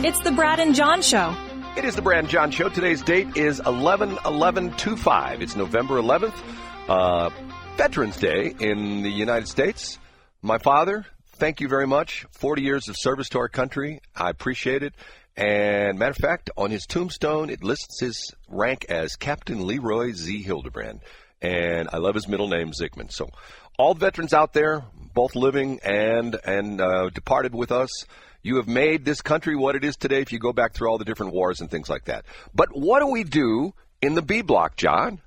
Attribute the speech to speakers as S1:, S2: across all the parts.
S1: It's the Brad and John Show.
S2: It is the Brad and John Show. Today's date is 11/11/25. It's November 11th, Veterans Day in the United States. My father, thank you very much. 40 years of service to our country. I appreciate it. And matter of fact, on his tombstone, it lists his rank as Captain Leroy Z. Hildebrand. And I love his middle name, Zickman. So all veterans out there, both living and departed with us, you have made this country what it is today if you go back through all the different wars and things like that. But what do we do in the B block, John?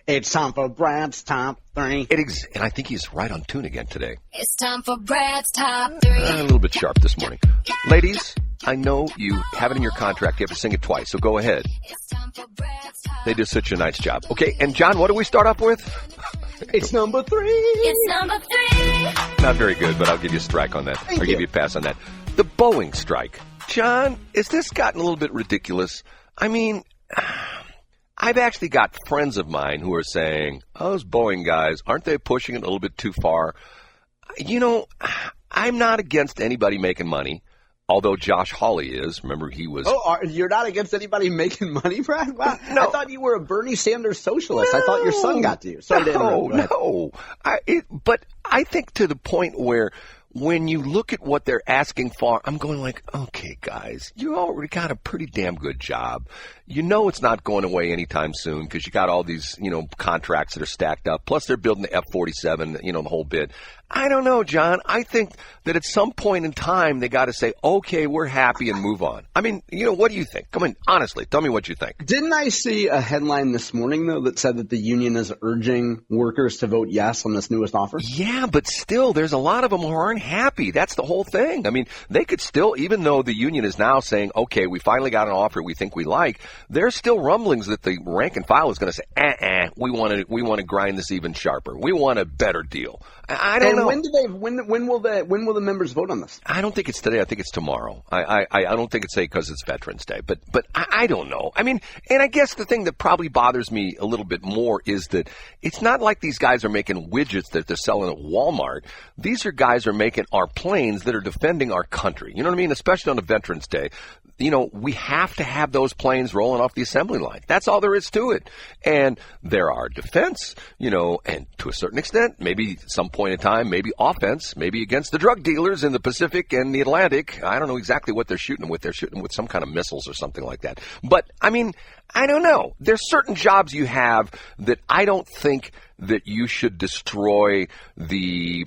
S3: It's time for Brad's Top 3.
S2: And I think he's right on tune again today.
S4: It's time for Brad's Top 3.
S2: A little bit sharp this morning. Ladies, I know you have it in your contract. You have to sing it twice, so go ahead.
S4: It's time for Brad's Top.
S2: They did such a nice job. Okay, and John, what do we start off with?
S3: It's number 3.
S4: It's number 3.
S2: Not very good, but I'll give you a strike on that. Give you a pass on that. The Boeing strike. John, has this gotten a little bit ridiculous? I mean, I've actually got friends of mine who are saying, oh, those Boeing guys, aren't they pushing it a little bit too far? You know, I'm not against anybody making money, although Josh Hawley is. Remember, he was...
S3: Oh, you're not against anybody making money, Brad? Wow.
S2: No.
S3: I thought you were a Bernie Sanders socialist.
S2: No.
S3: I thought your son got to you. Sorry to interrupt.
S2: No. But I think to the point where when you look at what they're asking for, I'm going like, okay, guys, you already got a pretty damn good job. You know it's not going away anytime soon because you got all these, contracts that are stacked up. Plus they're building the F-47, the whole bit. I don't know, John. I think that at some point in time they got to say, okay, we're happy and move on. I mean, what do you think? Come on, honestly, tell me what you think.
S3: Didn't I see a headline this morning, though, that said that the union is urging workers to vote yes on this newest offer?
S2: Yeah, but still, there's a lot of them who aren't happy. That's the whole thing. I mean, they could still, even though the union is now saying, okay, we finally got an offer we think we like, there's still rumblings that the rank and file is going to say, we want to grind this even sharper. We want a better deal. I don't know.
S3: When will the members vote on this?
S2: I don't think it's today. I think it's tomorrow. I don't think it's today because it's Veterans Day. But I don't know. I mean, and I guess the thing that probably bothers me a little bit more is that it's not like these guys are making widgets that they're selling at Walmart. These are guys who are making our planes that are defending our country. You know what I mean? Especially on a Veterans Day. We have to have those planes rolling off the assembly line. That's all there is to it. And there are defense, and to a certain extent, maybe some point in time, maybe offense, maybe against the drug dealers in the Pacific and the Atlantic. I don't know exactly what they're shooting with. They're shooting with some kind of missiles or something like that. But, I mean, I don't know. There's certain jobs you have that I don't think that you should destroy the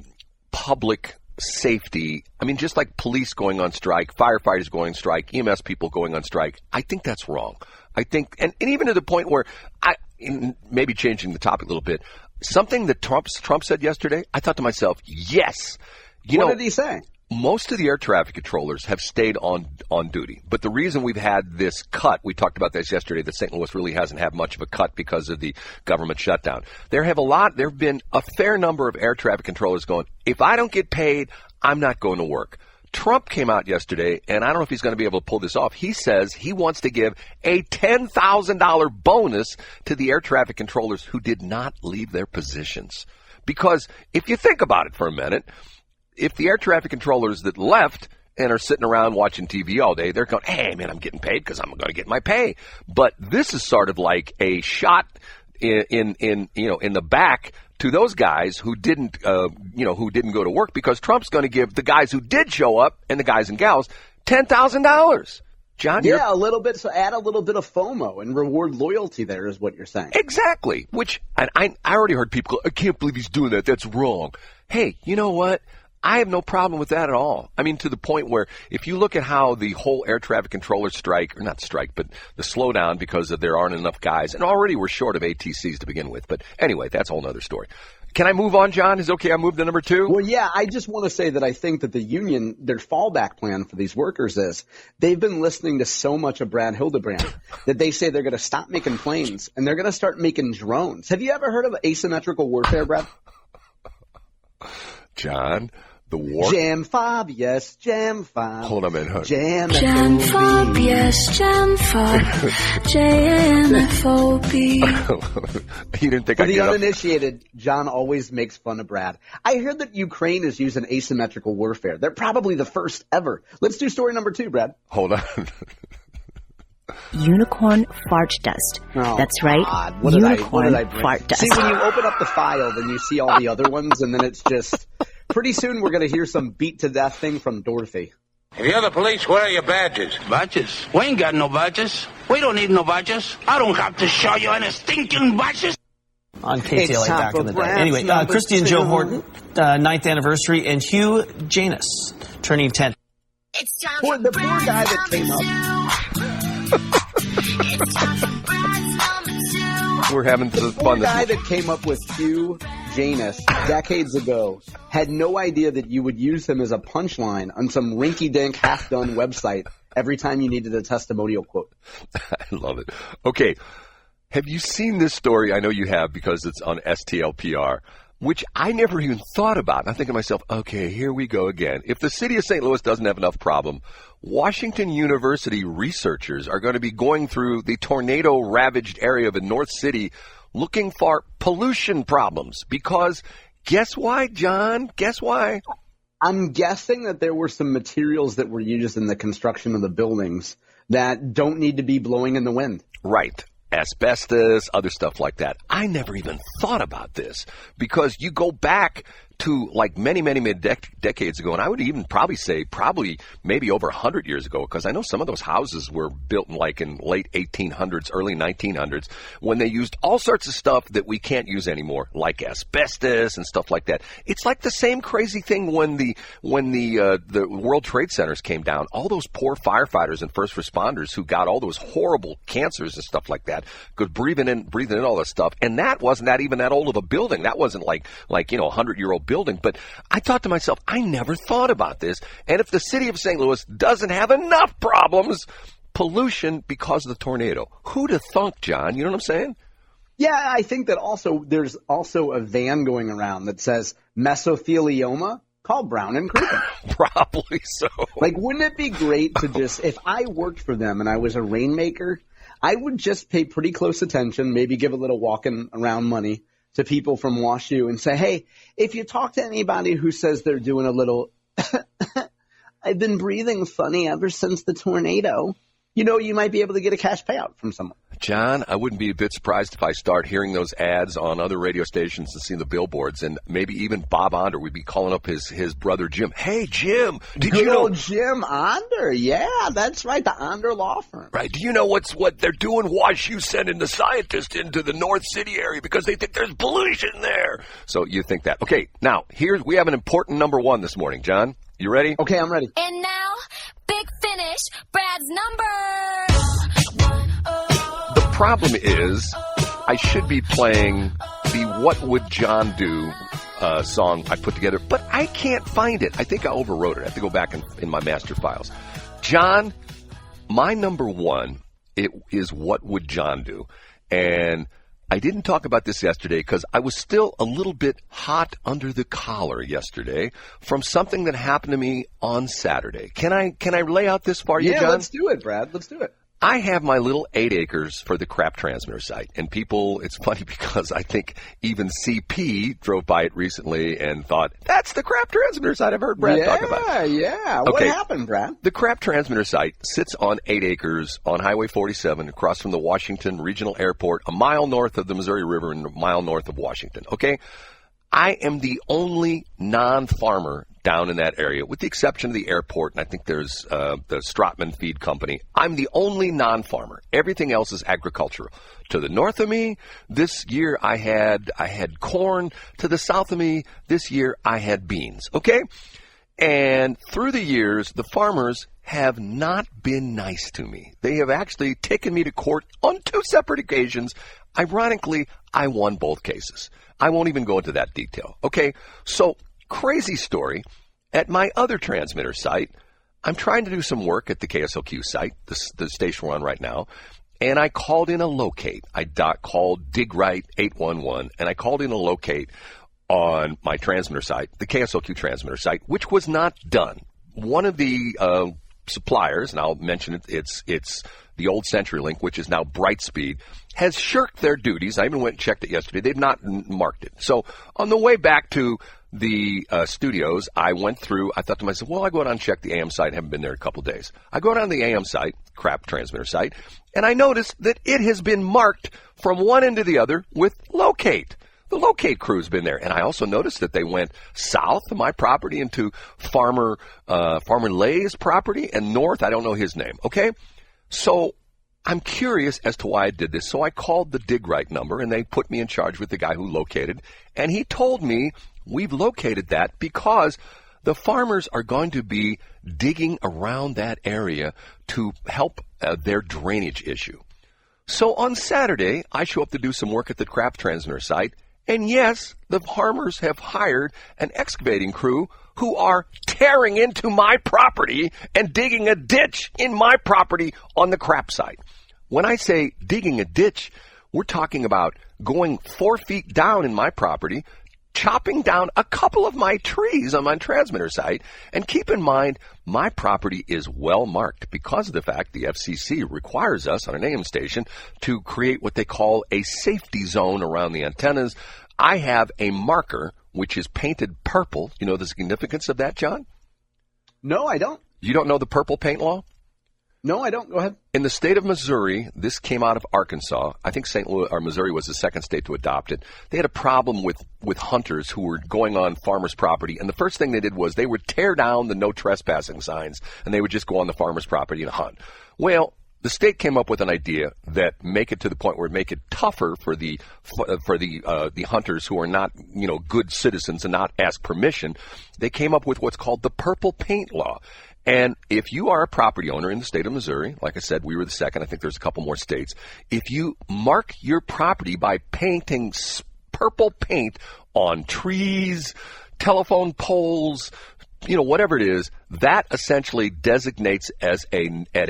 S2: public safety. I mean, just like police going on strike, firefighters going on strike, EMS people going on strike, I think that's wrong. I think, and even to the point where maybe changing the topic a little bit, something that Trump said yesterday, I thought to myself, yes.
S3: What did he say?
S2: Most of the air traffic controllers have stayed on duty. But the reason we've had this cut, we talked about this yesterday, that St. Louis really hasn't had much of a cut because of the government shutdown. There have been a fair number of air traffic controllers going, if I don't get paid, I'm not going to work. Trump came out yesterday, and I don't know if he's going to be able to pull this off. He says he wants to give a $10,000 bonus to the air traffic controllers who did not leave their positions. Because if you think about it for a minute, if the air traffic controllers that left and are sitting around watching TV all day, they're going, hey, man, I'm getting paid because I'm going to get my pay. But this is sort of like a shot in the back to those guys who didn't go to work, because Trump's going to give the guys who did show up and the guys and gals $10,000. John?
S3: Yeah, a little bit. So add a little bit of FOMO and reward loyalty there is what you're saying.
S2: Exactly. Which, and I already heard people go, I can't believe he's doing that. That's wrong. Hey, you know what? I have no problem with that at all. I mean, to the point where if you look at how the whole air traffic controller strike, or not strike, but the slowdown because there aren't enough guys, and already we're short of ATCs to begin with. But anyway, that's a whole other story. Can I move on, John? Is it okay I move to number 2?
S3: Well, yeah, I just want to say that I think that the union, their fallback plan for these workers is they've been listening to so much of Brad Hildebrand that they say they're going to stop making planes and they're going to start making drones. Have you ever heard of asymmetrical warfare, Brad?
S2: John, The war?
S3: Jam fob, yes, jam fob.
S2: Hold on a minute.
S3: Jam
S4: fob, yes, jam fob. JMFOB.
S2: You didn't think
S3: For
S2: I'd
S3: the
S2: get up?
S3: uninitiated, John always makes fun of Brad. I heard that Ukraine is using asymmetrical warfare. They're probably the first ever. Let's do story number 2, Brad.
S2: Hold on.
S1: Unicorn fart dust.
S3: Oh,
S1: That's right.
S3: God. What did
S1: Unicorn
S3: I bring?
S1: fart dust.
S3: See, when you open up the file, then you see all the other ones, and then it's just... Pretty soon we're going to hear some beat-to-death thing from Dorothy.
S5: If you're the police, where are your badges?
S6: Badges? We ain't got no badges. We don't need no badges. I don't have to show you any stinking badges.
S7: On
S3: It's
S7: KTLA
S3: time
S7: back
S3: for
S7: in the day.
S3: Brad's
S7: Anyway,
S3: number
S7: Christy and Joe
S3: 2.
S7: Horton, 9th anniversary, and Hugh Janus turning 10.
S4: It's time
S3: Poor,
S4: for
S3: the poor
S4: Brad's
S3: guy that
S4: number
S3: came up.
S4: 2. It's time for Brad's number 2.
S2: We're having some
S3: Poor
S2: fun this
S3: guy
S2: morning.
S3: that came up with Hugh Janus decades ago had no idea that you would use him as a punchline on some rinky-dink, half-done website every time you needed a testimonial quote.
S2: I love it. Okay. Have you seen this story? I know you have because it's on STLPR, which I never even thought about. And I think to myself, okay, here we go again. If the city of St. Louis doesn't have enough problem, Washington University researchers are going to be going through the tornado-ravaged area of the North City looking for pollution problems. Because guess why, John? Guess why?
S3: I'm guessing that there were some materials that were used in the construction of the buildings that don't need to be blowing in the wind.
S2: Right. Asbestos, other stuff like that. I never even thought about this because you go back to like many decades ago, and I would even probably say maybe over 100 years ago, because I know some of those houses were built in late 1800s, early 1900s, when they used all sorts of stuff that we can't use anymore, like asbestos and stuff like that. It's like the same crazy thing when the World Trade Centers came down. All those poor firefighters and first responders who got all those horrible cancers and stuff like that, because breathing in all this stuff, and that wasn't even that old of a building. That wasn't like 100-year-old building. But I thought to myself, I never thought about this. And if the city of St. Louis doesn't have enough problems, pollution because of the tornado, who'd have thunk, John? You know what I'm saying?
S3: Yeah, I think that also there's also a van going around that says mesothelioma. Call Brown and Crouppen.
S2: Probably so.
S3: Like, wouldn't it be great to just, if I worked for them and I was a rainmaker, I would just pay pretty close attention, maybe give a little walking around money to people from WashU and say, hey, if you talk to anybody who says they're doing a little, I've been breathing funny ever since the tornado, you might be able to get a cash payout from someone.
S2: John, I wouldn't be a bit surprised if I start hearing those ads on other radio stations and see the billboards, and maybe even Bob Onder would be calling up his brother Jim. Hey, Jim, did you know?
S3: Good old Jim Onder. Yeah, that's right, the Onder law firm.
S2: Right. Do you know what they're doing? WashU sending the scientists into the North City area because they think there's pollution there. So you think that. Okay, now, we have an important number 1 this morning, John. You ready?
S3: Okay, I'm ready.
S4: And now, big finish, Brad's number.
S2: The problem is I should be playing the What Would John Do song I put together, but I can't find it. I think I overwrote it. I have to go back in my master files. John, my number 1 is What Would John Do? And I didn't talk about this yesterday because I was still a little bit hot under the collar yesterday from something that happened to me on Saturday. Can I lay out this for you, John?
S3: Yeah, let's do it, Brad. Let's do it.
S2: I have my little 8 acres for the crap transmitter site. And people, it's funny because I think even CP drove by it recently and thought, that's the crap transmitter site I've heard Brad talk about.
S3: Yeah. What happened, Brad?
S2: The crap transmitter site sits on 8 acres on Highway 47 across from the Washington Regional Airport, a mile north of the Missouri River and a mile north of Washington. Okay? I am the only non-farmer down in that area, with the exception of the airport, and I think there's the Crouppen feed company. I'm the only non-farmer. Everything else is agricultural. To the north of me, this year I had corn. To the south of me, this year I had beans. Okay? And through the years, the farmers have not been nice to me. They have actually taken me to court on 2 separate occasions. Ironically, I won both cases. I won't even go into that detail. Okay? So, crazy story. At my other transmitter site, I'm trying to do some work at the KSLQ site, the station we're on right now, and I called in a locate. I called Dig Right 811, and I called in a locate on my transmitter site, the KSLQ transmitter site, which was not done. One of the suppliers, and I'll mention it, it's the old CenturyLink, which is now Brightspeed, has shirked their duties. I even went and checked it yesterday. They've not marked it. So on the way back to the studios, I went through, I thought to myself, well, I go out and check the AM site. I haven't been there in a couple days. I go down to the AM site, crap transmitter site, and I noticed that it has been marked from one end to the other with locate. The locate crew's been there. And I also noticed that they went south of my property into Farmer Lay's property and north. I don't know his name. Okay. So I'm curious as to why I did this. So I called the dig right number and they put me in charge with the guy who located. And he told me we've located that because the farmers are going to be digging around that area to help their drainage issue. So on Saturday, I show up to do some work at the crap transmitter site. And yes, the farmers have hired an excavating crew who are tearing into my property and digging a ditch in my property on the crap site. When I say digging a ditch, we're talking about going 4 feet down in my property, chopping down a couple of my trees on my transmitter site. And keep in mind, my property is well marked because of the fact the FCC requires us on an AM station to create what they call a safety zone around the antennas. I have a marker which is painted purple. You know the significance of that, John?
S3: No, I don't.
S2: You don't know the purple paint law?
S3: No, I don't. Go ahead.
S2: In the state of Missouri, this came out of Arkansas. I think St. Louis or Missouri was the second state to adopt it. They had a problem with hunters who were going on farmers' property, and the first thing they did was they would tear down the no trespassing signs, and they would just go on the farmer's property and hunt. Well, the state came up with an idea that make it to the point where it make it tougher for the hunters who are not, good citizens and not ask permission. They came up with what's called the purple paint law. And if you are a property owner in the state of Missouri, like I said, we were the second. I think there's a couple more states. If you mark your property by painting purple paint on trees, telephone poles, whatever it is, that essentially designates as a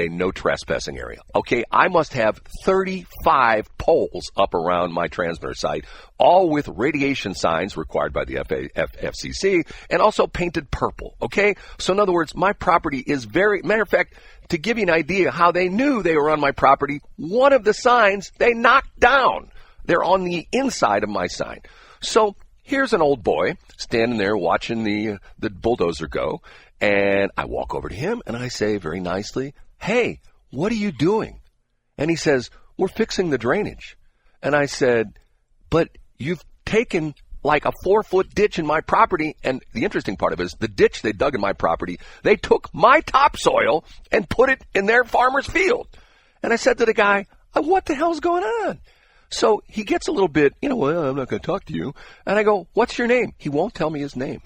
S2: no trespassing area. Okay, I must have 35 poles up around my transmitter site, all with radiation signs required by the FCC, and also painted purple. Okay, so in other words, my property is matter of fact, to give you an idea how they knew they were on my property, one of the signs they knocked down. They're on the inside of my sign. So here's an old boy standing there watching the bulldozer go, and I walk over to him and I say very nicely, "Hey, what are you doing?" And he says, "We're fixing the drainage." And I said, "But you've taken like a 4-foot ditch in my property," and the interesting part of it is the ditch they dug in my property, they took my topsoil and put it in their farmer's field. And I said to the guy, "What the hell's going on?" So he gets a little bit, well, I'm not going to talk to you. And I go, "What's your name?" He won't tell me his name.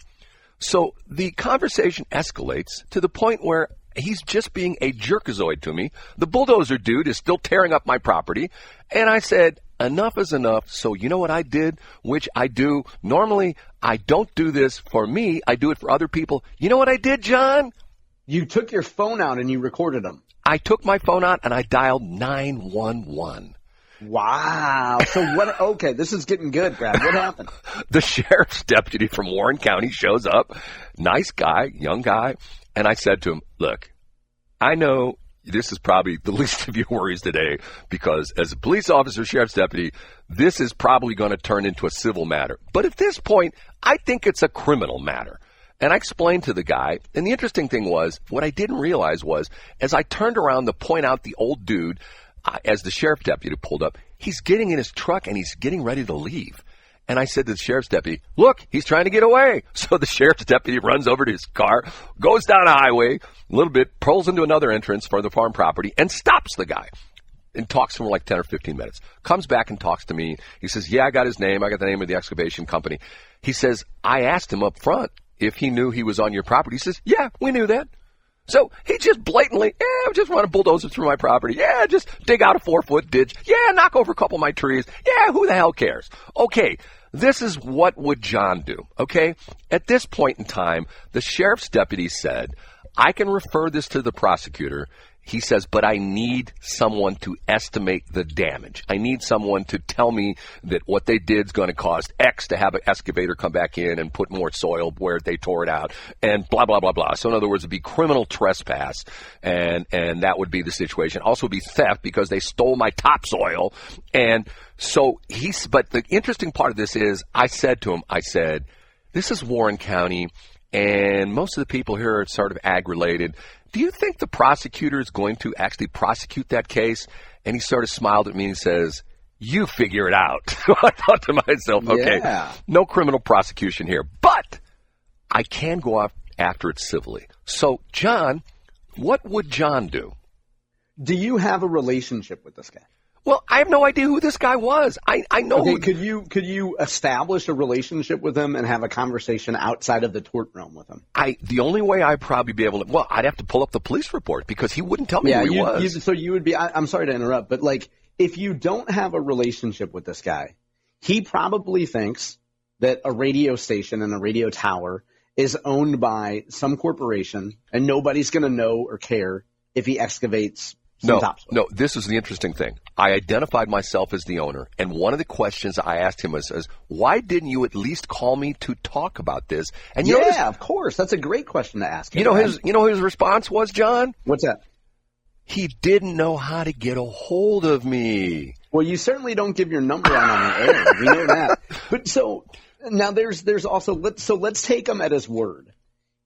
S2: So the conversation escalates to the point where he's just being a jerkazoid to me. The bulldozer dude is still tearing up my property. And I said, enough is enough. So you know what I did, which I do. Normally, I don't do this for me. I do it for other people. You know what I did, John?
S3: You took your phone out and you recorded them.
S2: I took my phone out and I dialed 911.
S3: Wow. So what? Okay, this is getting good, Brad. What happened?
S2: The sheriff's deputy from Warren County shows up. Nice guy, young guy. And I said to him, "Look, I know this is probably the least of your worries today because as a police officer, sheriff's deputy, this is probably going to turn into a civil matter. But at this point, I think it's a criminal matter." And I explained to the guy, and the interesting thing was, what I didn't realize was, as I turned around to point out the old dude, as the sheriff deputy pulled up, he's getting in his truck and he's getting ready to leave. And I said to the sheriff's deputy, "Look, he's trying to get away." So the sheriff's deputy runs over to his car, goes down a highway a little bit, pulls into another entrance for the farm property, and stops the guy and talks to him for like 10 or 15 minutes. Comes back and talks to me. He says, "Yeah, I got his name. I got the name of the excavation company." He says, "I asked him up front if he knew he was on your property." He says, "Yeah, we knew that." So he just blatantly, just run a bulldozer through my property. Yeah, just dig out a 4-foot ditch. Yeah, knock over a couple of my trees. Yeah, who the hell cares? Okay, this is what would John do, okay? At this point in time, the sheriff's deputy said, "I can refer this to the prosecutor. He says, but I need someone to estimate the damage. I need someone to tell me that what they did is going to cost X to have an excavator come back in and put more soil where they tore it out and blah, blah, blah, blah. So in other words, it'd be criminal trespass, and that would be the situation. Also be theft because they stole my topsoil. And so but the interesting part of this is I said to him, this is Warren County, and most of the people here are sort of ag-related. Do you think the prosecutor is going to actually prosecute that case? And he sort of smiled at me and says, you figure it out. I thought to myself, okay, no criminal prosecution here. But I can go after it civilly. So, John, what would John do?
S3: Do you have a relationship with this guy?
S2: Well, I have no idea who this guy was. I know.
S3: Okay, could you establish a relationship with him and have a conversation outside of the tort realm with him?
S2: The only way I'd probably be able to, well, I'd have to pull up the police report because he wouldn't tell me who he was.
S3: So you would be, I'm sorry to interrupt, but like, if you don't have a relationship with this guy, he probably thinks that a radio station and a radio tower is owned by some corporation and nobody's going to know or care if he excavates some topsoil.
S2: No, this is the interesting thing. I identified myself as the owner, and one of the questions I asked him was, why didn't you at least call me to talk about this? And
S3: of course. That's a great question to ask him.
S2: You know his response was, John?
S3: What's that?
S2: He didn't know how to get a hold of me.
S3: Well, you certainly don't give your number out on the air. We know that. But so now there's also, let's take him at his word.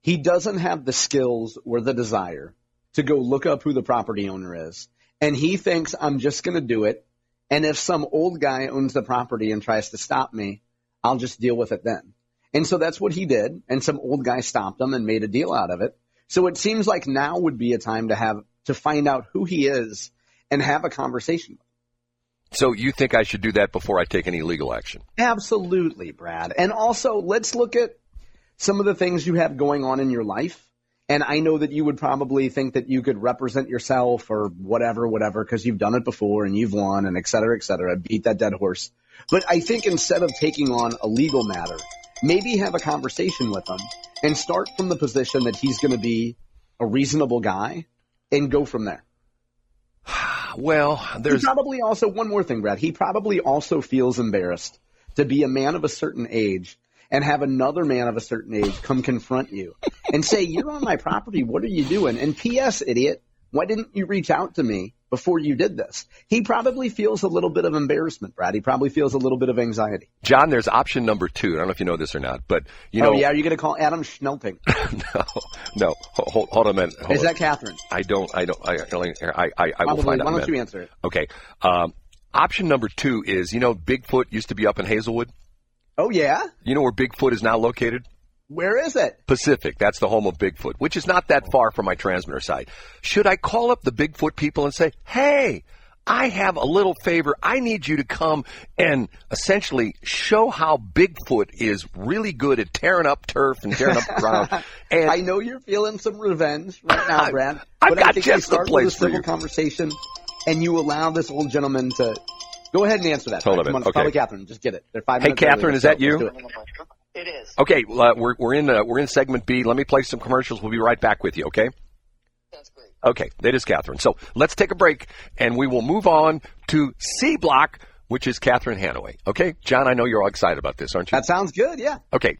S3: He doesn't have the skills or the desire to go look up who the property owner is. And he thinks I'm just going to do it. And if some old guy owns the property and tries to stop me, I'll just deal with it then. And so that's what he did. And some old guy stopped him and made a deal out of it. So it seems like now would be a time to find out who he is and have a conversation with him.
S2: So you think I should do that before I take any legal action?
S3: Absolutely, Brad. And also, let's look at some of the things you have going on in your life. And I know that you would probably think that you could represent yourself or whatever, because you've done it before and you've won and et cetera, beat that dead horse. But I think instead of taking on a legal matter, maybe have a conversation with him and start from the position that he's going to be a reasonable guy and go from there.
S2: Well, there's
S3: probably also one more thing, Brad. He probably also feels embarrassed to be a man of a certain age and have another man of a certain age come confront you and say, you're on my property. What are you doing? And P.S., idiot, why didn't you reach out to me before you did this? He probably feels a little bit of embarrassment, Brad. He probably feels a little bit of anxiety.
S2: John, there's option number 2. I don't know if you know this or not, but you know.
S3: Oh, yeah. Are you going to call Adam Schnelting?
S2: No. Hold a minute.
S3: Is that Catherine?
S2: I will find out.
S3: Why don't you answer it?
S2: Okay. Option number 2 is, Bigfoot used to be up in Hazelwood.
S3: Oh, yeah?
S2: You know where Bigfoot is now located?
S3: Where is it?
S2: Pacific. That's the home of Bigfoot, which is not that far from my transmitter site. Should I call up the Bigfoot people and say, hey, I have a little favor. I need you to come and essentially show how Bigfoot is really good at tearing up turf and tearing up ground. And
S3: I know you're feeling some revenge right now, Brad.
S2: I've
S3: but
S2: got
S3: I think
S2: just
S3: you
S2: the
S3: start
S2: place
S3: with a
S2: for
S3: civil
S2: you.
S3: conversation, and you allow this old gentleman to go ahead and answer that.
S2: Hold
S3: Come
S2: on,
S3: on,
S2: okay.
S3: Probably Catherine. Just get it. They're 5
S2: Hey,
S3: minutes early.
S2: Catherine, is that you?
S8: It is.
S2: Okay, we're in segment B. Let me play some commercials. We'll be right back with you. Okay.
S8: That's great.
S2: Okay, that is Catherine. So let's take a break, and we will move on to C Block, which is Catherine Hanaway. Okay, John, I know you're all excited about this, aren't you?
S3: That sounds good. Yeah.
S2: Okay,